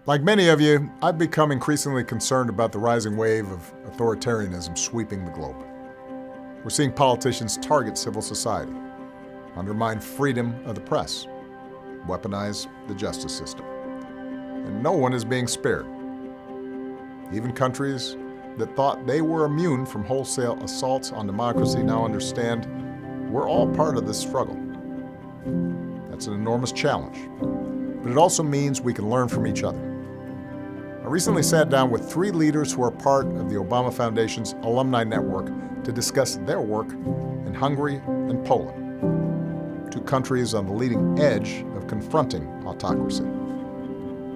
Like many of you, I've become increasingly concerned about the rising wave of authoritarianism sweeping the globe. We're seeing politicians target civil society, undermine freedom of the press, weaponize the justice system. And no one is being spared. Even countries that thought they were immune from wholesale assaults on democracy now understand we're all part of this struggle. That's an enormous challenge, but it also means we can learn from each other. I recently sat down with 3 leaders who are part of the Obama Foundation's alumni network to discuss their work in Hungary and Poland, 2 countries on the leading edge of confronting autocracy.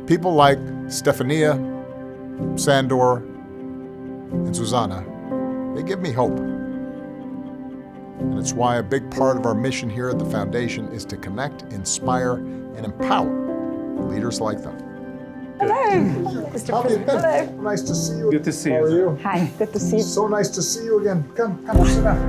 People like Stefania, Sándor, and Zuzanna, they give me hope. And it's why a big part of our mission here at the Foundation is to connect, inspire, and empower leaders like them. Hello. How have you been? Hello. Nice to see you. Good to see How are you? Hi, good to see you. So nice to see you again. Come, sit down.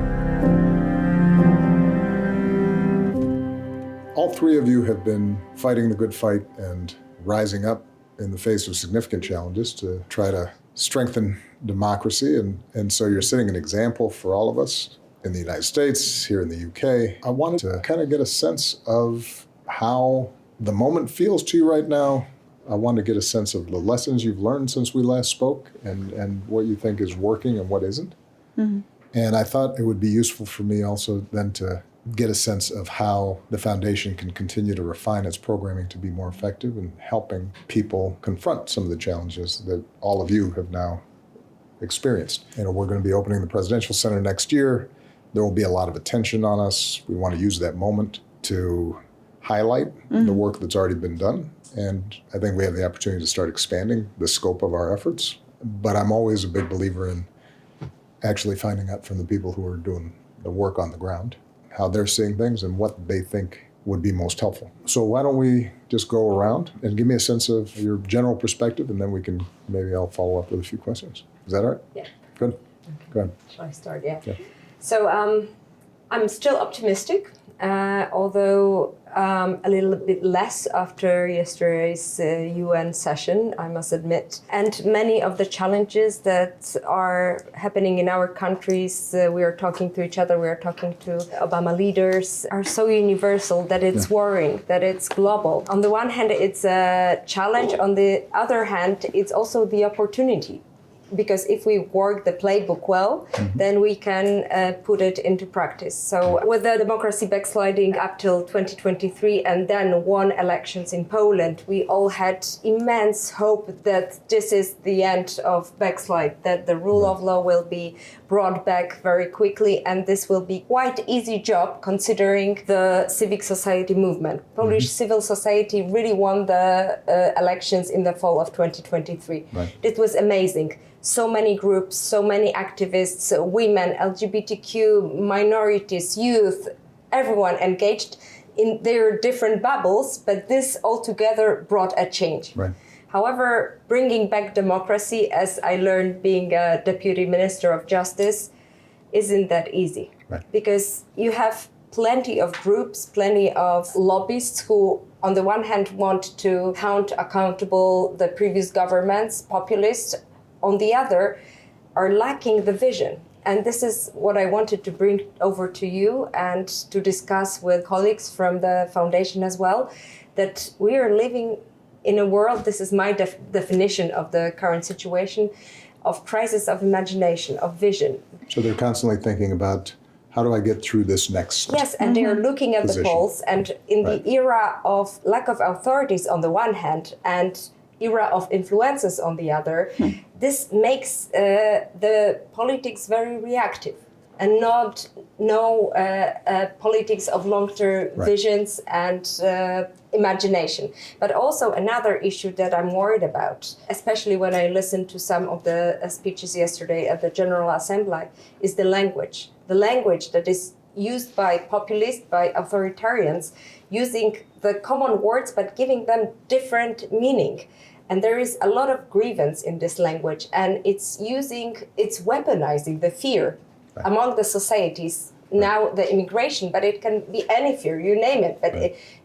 All 3 of you have been fighting the good fight and rising up in the face of significant challenges to try to strengthen democracy. And so you're setting an example for all of us in the United States, here in the UK. I wanted to kind of get a sense of how the moment feels to you right now. I want to get a sense of the lessons you've learned since we last spoke and what you think is working and what isn't. Mm-hmm. And I thought it would be useful for me also then to get a sense of how the Foundation can continue to refine its programming to be more effective in helping people confront some of the challenges that all of you have now experienced. We're going to be opening the Presidential Center next year. There will be a lot of attention on us. We want to use that moment to highlight the work that's already been done. And I think we have the opportunity to start expanding the scope of our efforts. But I'm always a big believer in actually finding out from the people who are doing the work on the ground, how they're seeing things and what they think would be most helpful. So why don't we just go around and give me a sense of your general perspective, and then maybe I'll follow up with a few questions. Is that all right? Yeah. Good. Okay. Go ahead. Shall I start? Yeah. So I'm still optimistic, although a little bit less after yesterday's UN session, I must admit. And many of the challenges that are happening in our countries, we are talking to each other, we are talking to Obama leaders, are so universal that it's worrying, that it's global. On the one hand, it's a challenge. On the other hand, it's also the opportunity. Because if we work the playbook well, then we can put it into practice. So with the democracy backsliding up till 2023 and then won elections in Poland, we all had immense hope that this is the end of backslide, that the rule of law will be brought back very quickly, and this will be quite easy job considering the civic society movement. Polish civil society really won the elections in the fall of 2023. Right. It was amazing. So many groups, so many activists, women, LGBTQ, minorities, youth, everyone engaged in their different bubbles, but this altogether brought a change. Right. However, bringing back democracy, as I learned being a Deputy Minister of Justice, isn't that easy. Right. Because you have plenty of groups, plenty of lobbyists who, on the one hand, want to count accountable the previous governments, populists, on the other, are lacking the vision. And this is what I wanted to bring over to you and to discuss with colleagues from the Foundation as well, that we are living in a world, this is my definition of the current situation, of crisis of imagination, of vision. So they're constantly thinking about, how do I get through this next? Yes, and they are looking at the polls, and in the era of lack of authorities on the one hand, and era of influences on the other, this makes the politics very reactive and no politics of long-term visions and imagination. But also another issue that I'm worried about, especially when I listened to some of the speeches yesterday at the General Assembly, is the language. The language that is used by populists, by authoritarians, using the common words but giving them different meaning. And there is a lot of grievance in this language, and it's weaponizing the fear among the societies now the immigration, but it can be any fear, you name it, but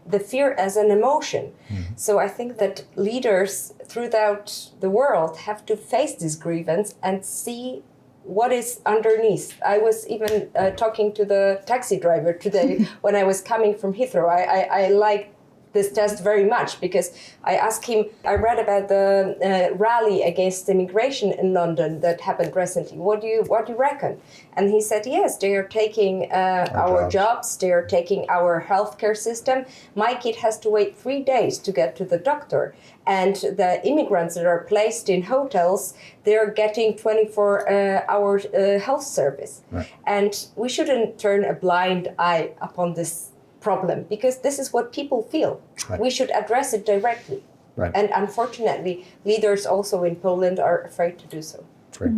the fear as an emotion. So I think that leaders throughout the world have to face this grievance and see what is underneath. I was even talking to the taxi driver today when I was coming from Heathrow. I like this test very much because I asked him, I read about the rally against immigration in London that happened recently. What do you reckon? And he said, yes, they are taking our jobs, they are taking our healthcare system. My kid has to wait 3 days to get to the doctor. And the immigrants that are placed in hotels, they're getting 24-hour health service. Right. And we shouldn't turn a blind eye upon this problem, because this is what people feel. Right. We should address it directly. Right. And unfortunately, leaders also in Poland are afraid to do so. Right.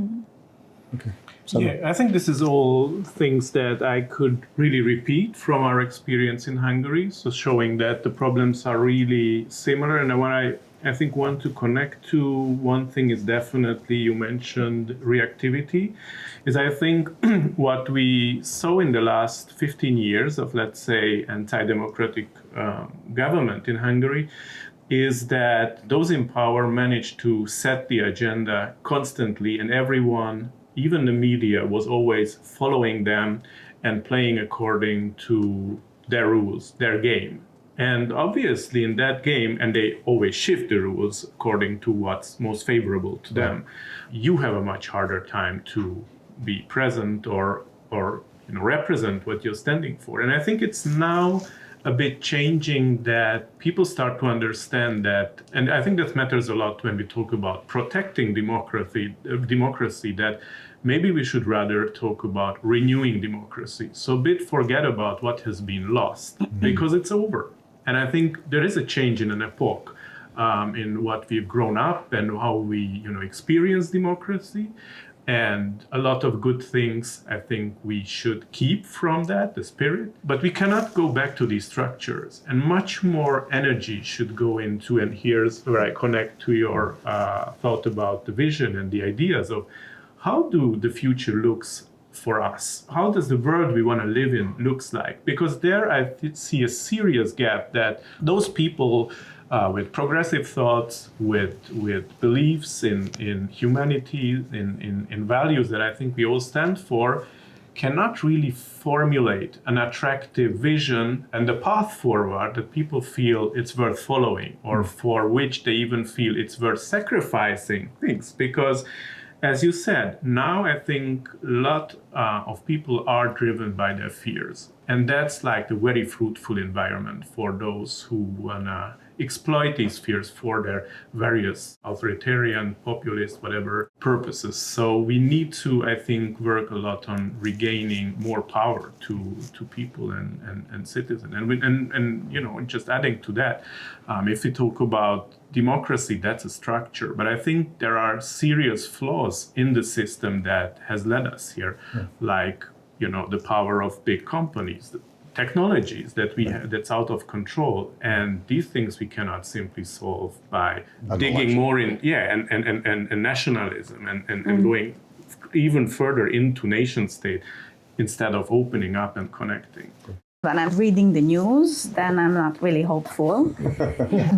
Okay. Yeah, I think this is all things that I could really repeat from our experience in Hungary, so showing that the problems are really similar. And what I think want to connect to, one thing is definitely, you mentioned reactivity, is I think what we saw in the last 15 years of, let's say, anti-democratic government in Hungary is that those in power managed to set the agenda constantly, and everyone, even the media, was always following them and playing according to their rules, their game. And obviously in that game, and they always shift the rules according to what's most favorable to them, you have a much harder time to be present or represent what you're standing for. And I think it's now a bit changing that people start to understand that, and I think that matters a lot when we talk about protecting democracy, that maybe we should rather talk about renewing democracy. So a bit forget about what has been lost, because it's over. And I think there is a change in an epoch in what we've grown up and how we, experience democracy. And a lot of good things, I think we should keep from that, the spirit. But we cannot go back to these structures. And much more energy should go into, and here's where I connect to your thought about the vision and the ideas of how do the future looks for us? How does the world we want to live in looks like? Because there I see a serious gap that those people with progressive thoughts, with beliefs in humanity, in values that I think we all stand for, cannot really formulate an attractive vision and the path forward that people feel it's worth following, or for which they even feel it's worth sacrificing things. Because as you said, now I think a lot of people are driven by their fears. And that's like the very fruitful environment for those who want to exploit these fears for their various authoritarian, populist, whatever purposes. So we need to, I think, work a lot on regaining more power to people and citizens. And just adding to that, if we talk about democracy, that's a structure. But I think there are serious flaws in the system that has led us here, like, the power of big companies, the technologies that we have that's out of control. And these things we cannot simply solve by digging more in, and nationalism and going even further into nation state instead of opening up and connecting. When I'm reading the news, then I'm not really hopeful.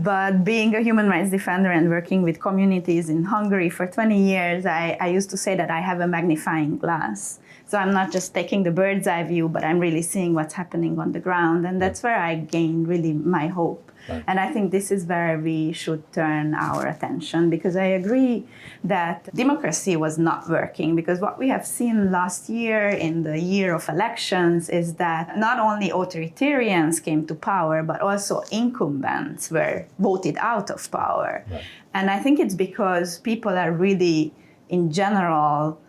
But being a human rights defender and working with communities in Hungary for 20 years, I used to say that I have a magnifying glass. So I'm not just taking the bird's eye view, but I'm really seeing what's happening on the ground. And that's where I gain really my hope. Right. And I think this is where we should turn our attention, because I agree that democracy was not working, because what we have seen last year in the year of elections is that not only authoritarians came to power, but also incumbents were voted out of power. Right. And I think it's because people are really, in general,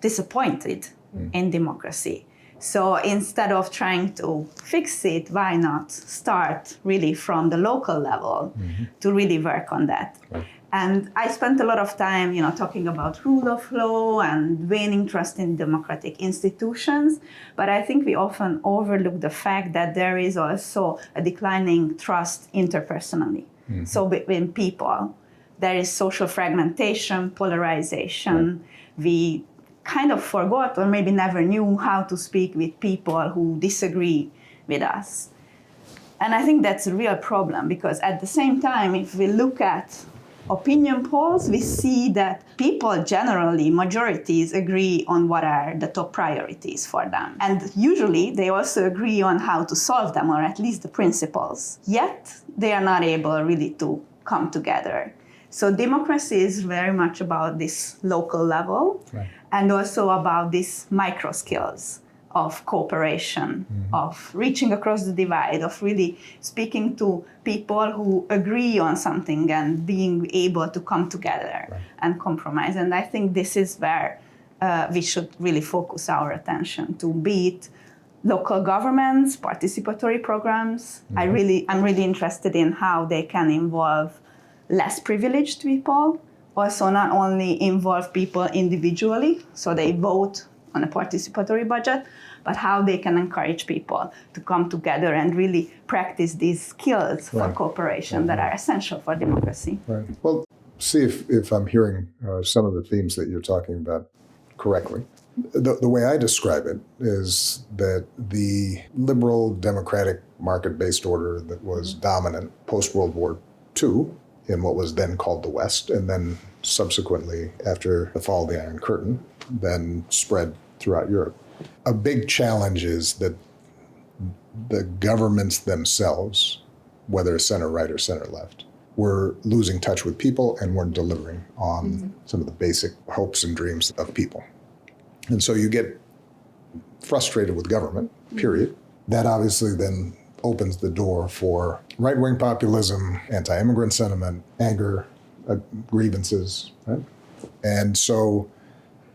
disappointed in democracy. So instead of trying to fix it, why not start really from the local level to really work on that? Right. And I spent a lot of time, talking about rule of law and waning trust in democratic institutions. But I think we often overlook the fact that there is also a declining trust interpersonally. So between people, there is social fragmentation, polarization. We kind of forgot or maybe never knew how to speak with people who disagree with us. And I think that's a real problem, because at the same time, if we look at opinion polls, we see that people generally, majorities, agree on what are the top priorities for them. And usually they also agree on how to solve them, or at least the principles. Yet they are not able really to come together. So democracy is very much about this local level, right, and also about these micro skills of cooperation, of reaching across the divide, of really speaking to people who agree on something and being able to come together, right, and compromise. And I think this is where we should really focus our attention to, be it local governments, participatory programs. I'm really interested in how they can involve less privileged people, also not only involve people individually, so they vote on a participatory budget, but how they can encourage people to come together and really practice these skills for cooperation that are essential for democracy. Right. Well, see if I'm hearing some of the themes that you're talking about correctly. The way I describe it is that the liberal, democratic, market-based order that was dominant post-World War II in what was then called the West, and then subsequently, after the fall of the Iron Curtain, then spread throughout Europe. A big challenge is that the governments themselves, whether center right or center left, were losing touch with people and weren't delivering on some of the basic hopes and dreams of people. And so you get frustrated with government, period. That obviously then opens the door for right-wing populism, anti-immigrant sentiment, anger, grievances, right? And so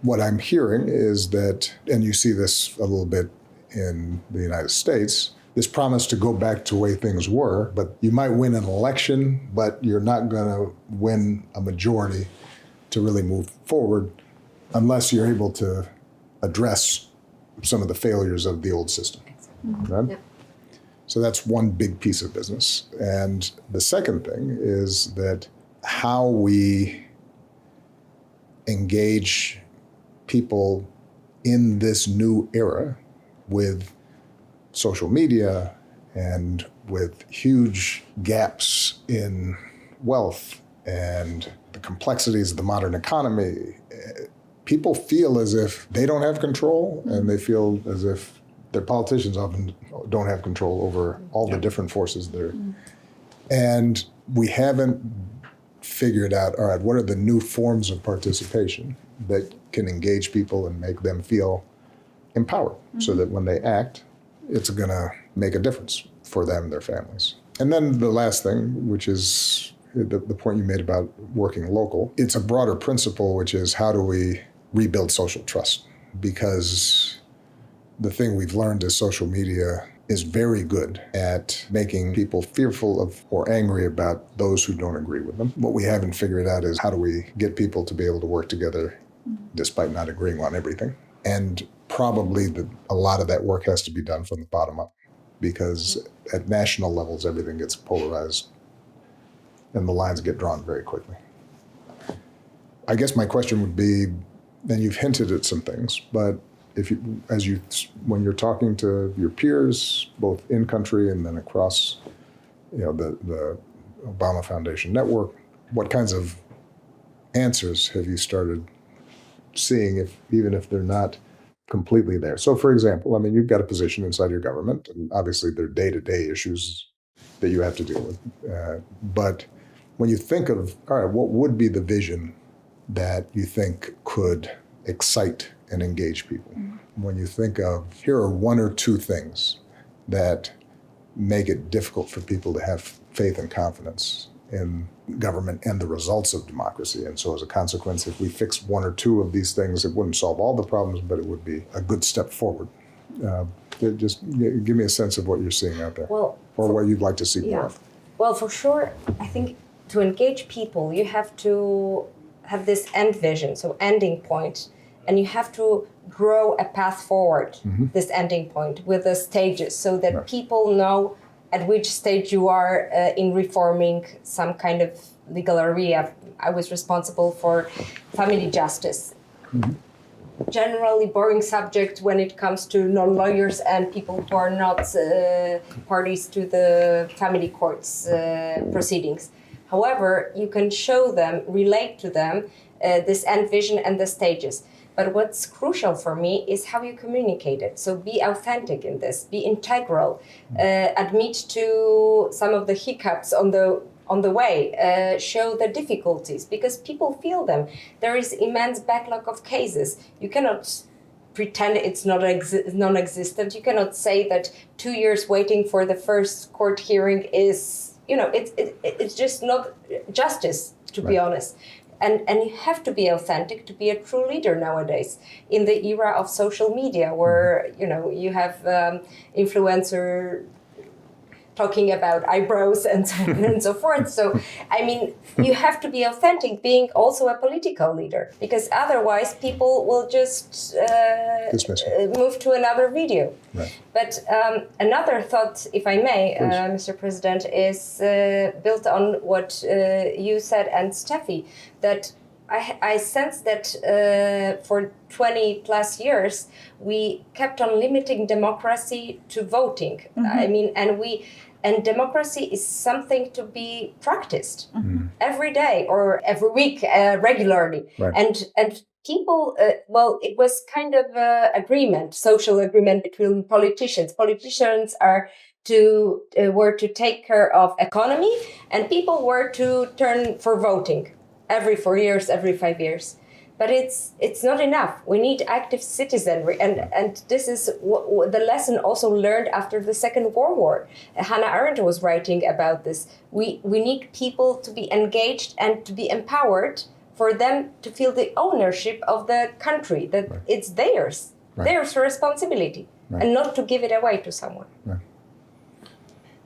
what I'm hearing is that, and you see this a little bit in the United States, this promise to go back to the way things were, but you might win an election, but you're not going to win a majority to really move forward unless you're able to address some of the failures of the old system, right? Yep. So that's one big piece of business. And the second thing is that how we engage people in this new era with social media and with huge gaps in wealth and the complexities of the modern economy. People feel as if they don't have control, and they feel as if their politicians often don't have control over all the different forces there. And we haven't figured out, all right, what are the new forms of participation that can engage people and make them feel empowered, so that when they act, it's going to make a difference for them and their families. And then the last thing, which is the point you made about working local, it's a broader principle, which is how do we rebuild social trust? Because the thing we've learned is social media is very good at making people fearful of or angry about those who don't agree with them. What we haven't figured out is how do we get people to be able to work together despite not agreeing on everything. And probably a lot of that work has to be done from the bottom up, because at national levels, everything gets polarized and the lines get drawn very quickly. I guess my question would be, and you've hinted at some things, but when you're talking to your peers, both in country and then across, the Obama Foundation network, what kinds of answers have you started seeing, even if they're not completely there? So, for example, you've got a position inside your government, and obviously there are day-to-day issues that you have to deal with. But when you think of, all right, what would be the vision that you think could excite and engage people? When you think of, here are one or two things that make it difficult for people to have faith and confidence in government and the results of democracy. And so as a consequence, if we fixed one or two of these things, it wouldn't solve all the problems, but it would be a good step forward. Just give me a sense of what you're seeing out there, or what you'd like to see more of. Well, for sure, I think to engage people, you have to have this end vision, so ending point, and you have to grow a path forward, this ending point with the stages, so that people know at which stage you are in reforming some kind of legal area. I was responsible for family justice. generally boring subject when it comes to non-lawyers and people who are not parties to the family courts proceedings. However, you can show them, relate to them, this end vision and the stages. But what's crucial for me is how you communicate it. So be authentic in this, be integral, admit to some of the hiccups on the way, show the difficulties, because people feel them. There is immense backlog of cases. You cannot pretend it's not non-existent. You cannot say that 2 years waiting for the first court hearing is, it's just not justice, to be honest. And you have to be authentic to be a true leader nowadays in the era of social media, where you have influencer talking about eyebrows and so forth. So, I mean, you have to be authentic, being also a political leader, because otherwise people will just move to another video. Right. But another thought, if I may, Mr. President, is built on what you said and Steffi, that I sense that for 20 plus years, we kept on limiting democracy to voting. I mean, and democracy is something to be practiced every day or every week regularly. Right. And people, it was kind of agreement, social agreement between politicians. Politicians were to take care of economy, and people were to turn for voting every 4 years, every 5 years. But it's not enough. We need active citizenry, and this is the lesson also learned after the Second World War. Hannah Arendt was writing about this. We need people to be engaged and to be empowered, for them to feel the ownership of the country, that it's theirs, theirs responsibility, and not to give it away to someone. Right.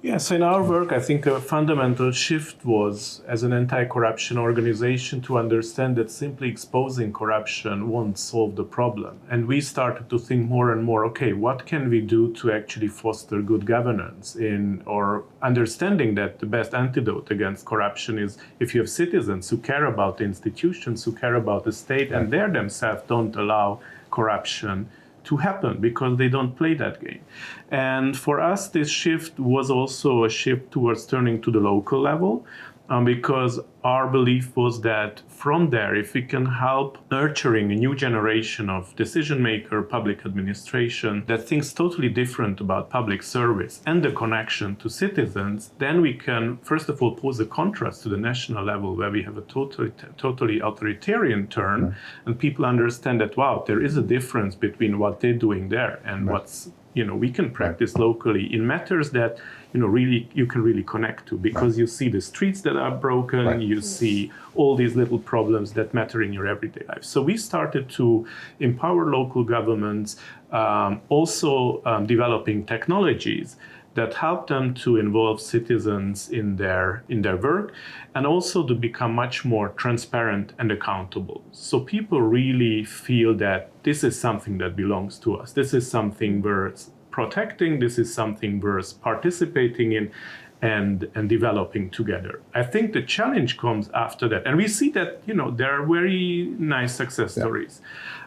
Yes, in our work, I think a fundamental shift was, as an anti-corruption organization, to understand that simply exposing corruption won't solve the problem. And we started to think more and more, okay, what can we do to actually foster good governance, or understanding that the best antidote against corruption is if you have citizens who care about the institutions, who care about the state, and they themselves don't allow corruption to happen, because they don't play that game. And for us, this shift was also a shift towards turning to the local level, because our belief was that from there, if we can help nurturing a new generation of decision maker, public administration, that thinks totally different about public service and the connection to citizens, then we can, first of all, pose a contrast to the national level, where we have a totally authoritarian turn, and people understand that, wow, there is a difference between what they're doing there and what's, we can practice locally in matters that, really you can really connect to, because you see the streets that are broken, you see all these little problems that matter in your everyday life. So we started to empower local governments, also developing technologies that help them to involve citizens in their work, and also to become much more transparent and accountable. So people really feel that this is something that belongs to us. This is something worth protecting. This is something worth participating in and developing together. I think the challenge comes after that. And we see that, there are very nice success stories.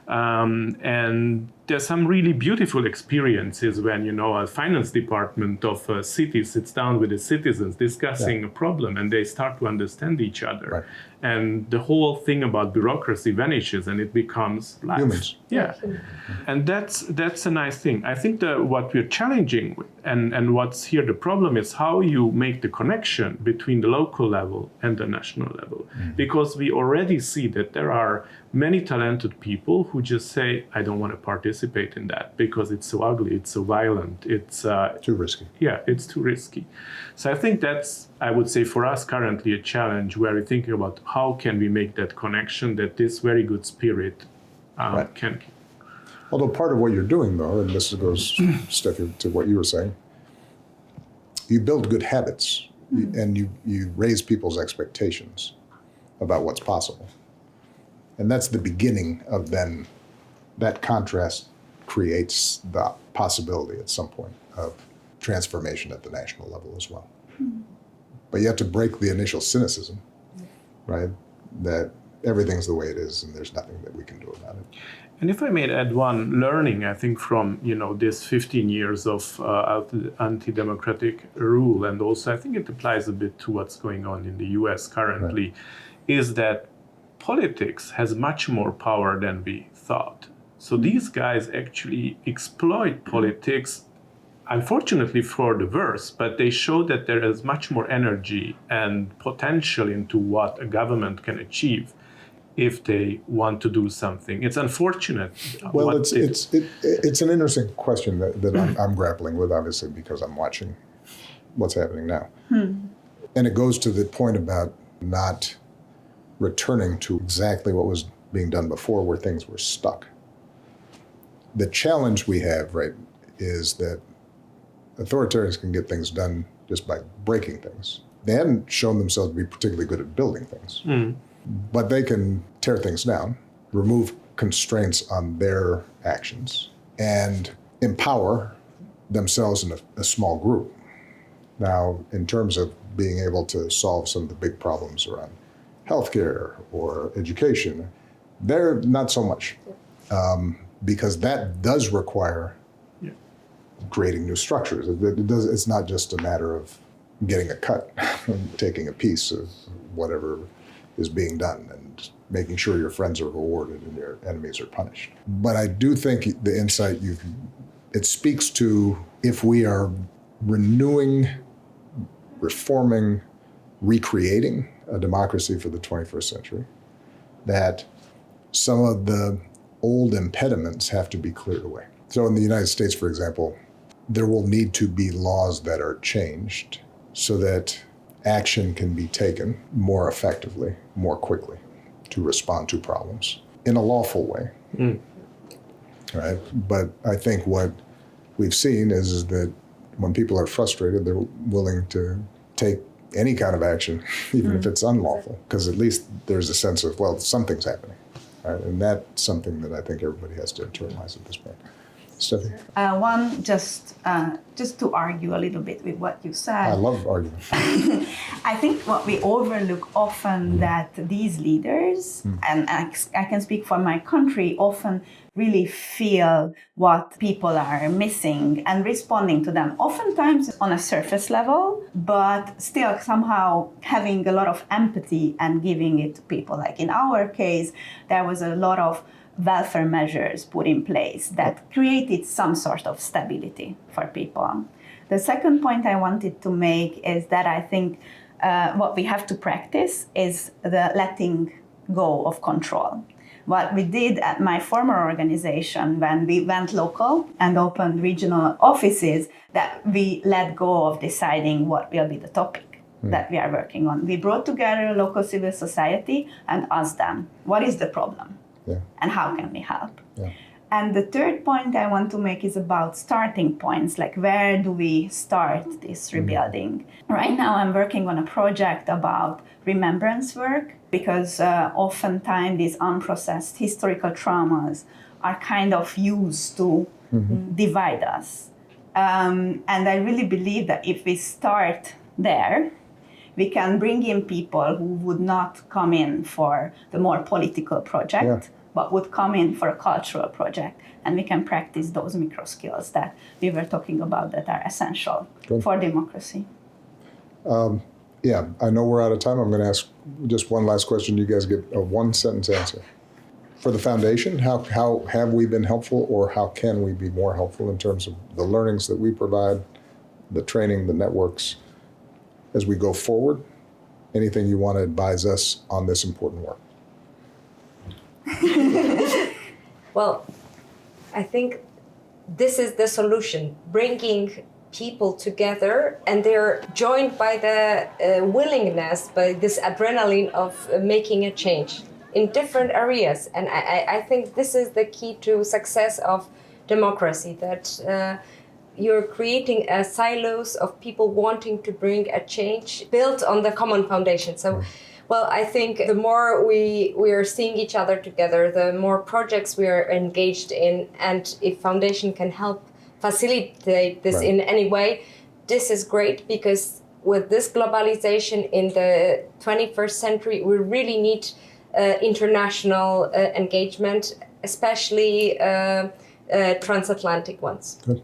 And there's some really beautiful experiences when, a finance department of a city sits down with the citizens discussing a problem, and they start to understand each other. Right. And the whole thing about bureaucracy vanishes, and it becomes life. Humans. Yeah. And that's a nice thing. I think that what we're challenging with, and what's here the problem, is how you make the connection between the local level and the national level. Because we already see that there are many talented people who just say, I don't want to participate in that because it's so ugly, it's so violent, it's too risky. Yeah, it's too risky. So I think that's, I would say, for us currently a challenge, where we're thinking about how can we make that connection, that this very good spirit can. Although part of what you're doing, though, and this goes, Steffi, to what you were saying, you build good habits, and you raise people's expectations about what's possible. And that's the beginning of then, that contrast creates the possibility at some point of transformation at the national level as well. But you have to break the initial cynicism, right? That everything's the way it is and there's nothing that we can do about it. And if I may add one learning, I think from this 15 years of anti-democratic rule, and also I think it applies a bit to what's going on in the US currently, right, is that politics has much more power than we thought. So these guys actually exploit politics, unfortunately for the worse, but they show that there is much more energy and potential into what a government can achieve if they want to do something. It's unfortunate. Well, it's an interesting question that I'm grappling with, obviously, because I'm watching what's happening now. And it goes to the point about not returning to exactly what was being done before, where things were stuck. The challenge we have, right, is that authoritarians can get things done just by breaking things. They haven't shown themselves to be particularly good at building things, but they can tear things down, remove constraints on their actions, and empower themselves in a small group. Now, in terms of being able to solve some of the big problems around healthcare or education, they're not so much, because that does require creating new structures. It's not just a matter of getting a cut, taking a piece of whatever is being done and making sure your friends are rewarded and your enemies are punished. But I do think the insight it speaks to, if we are renewing, reforming, recreating a democracy for the 21st century, that some of the old impediments have to be cleared away. So in the United States, for example, there will need to be laws that are changed so that action can be taken more effectively, more quickly, to respond to problems in a lawful way. Right? But I think what we've seen is that when people are frustrated, they're willing to take any kind of action, even if it's unlawful, because at least there's a sense of, well, something's happening. Right? And that's something that I think everybody has to internalize at this point. Stephanie? One, just to argue a little bit with what you said. I love arguing. I think what we overlook often that these leaders, and I can speak for my country, often really feel what people are missing and responding to them, oftentimes on a surface level, but still somehow having a lot of empathy and giving it to people. Like in our case, there was a lot of welfare measures put in place that created some sort of stability for people. The second point I wanted to make is that I think what we have to practice is the letting go of control. What we did at my former organization when we went local and opened regional offices, that we let go of deciding what will be the topic that we are working on. We brought together local civil society and asked them, what is the problem? And how can we help? And the third point I want to make is about starting points, like where do we start this rebuilding? Right now I'm working on a project about remembrance work, because oftentimes these unprocessed historical traumas are kind of used to divide us. And I really believe that if we start there, we can bring in people who would not come in for the more political project, but would come in for a cultural project. And we can practice those micro skills that we were talking about that are essential for democracy. I know we're out of time. I'm going to ask just one last question. You guys get a one-sentence answer. For the foundation, how have we been helpful, or how can we be more helpful in terms of the learnings that we provide, the training, the networks, as we go forward? Anything you want to advise us on this important work? Well, I think this is the solution, bringing people together, and they're joined by the willingness, by this adrenaline of making a change in different areas. And I think this is the key to success of democracy, that you're creating silos of people wanting to bring a change built on the common foundation. So, well, I think the more we are seeing each other together, the more projects we are engaged in, and if foundation can help facilitate this in any way, this is great, because with this globalization in the 21st century, we really need international engagement, especially transatlantic ones. Good.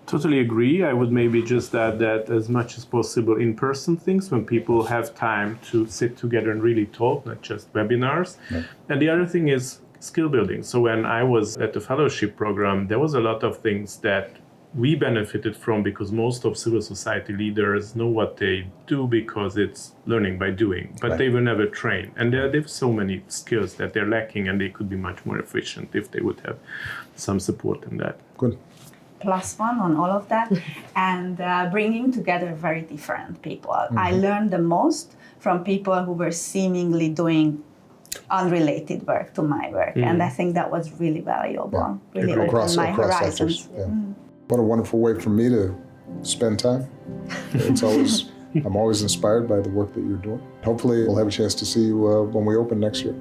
Totally agree. I would maybe just add that as much as possible in-person things when people have time to sit together and really talk, not just webinars. Right. And the other thing is skill building. So when I was at the fellowship program, there was a lot of things that we benefited from because most of civil society leaders know what they do because it's learning by doing, but Right. they were never trained. And there are so many skills that they're lacking, and they could be much more efficient if they would have some support in that. Good. +1 on all of that, and bringing together very different people. I learned the most from people who were seemingly doing unrelated work to my work, and I think that was really valuable. Really opened my horizons. Sectors. Yeah. What a wonderful way for me to spend time. It's always, I'm always inspired by the work that you're doing. Hopefully we'll have a chance to see you when we open next year.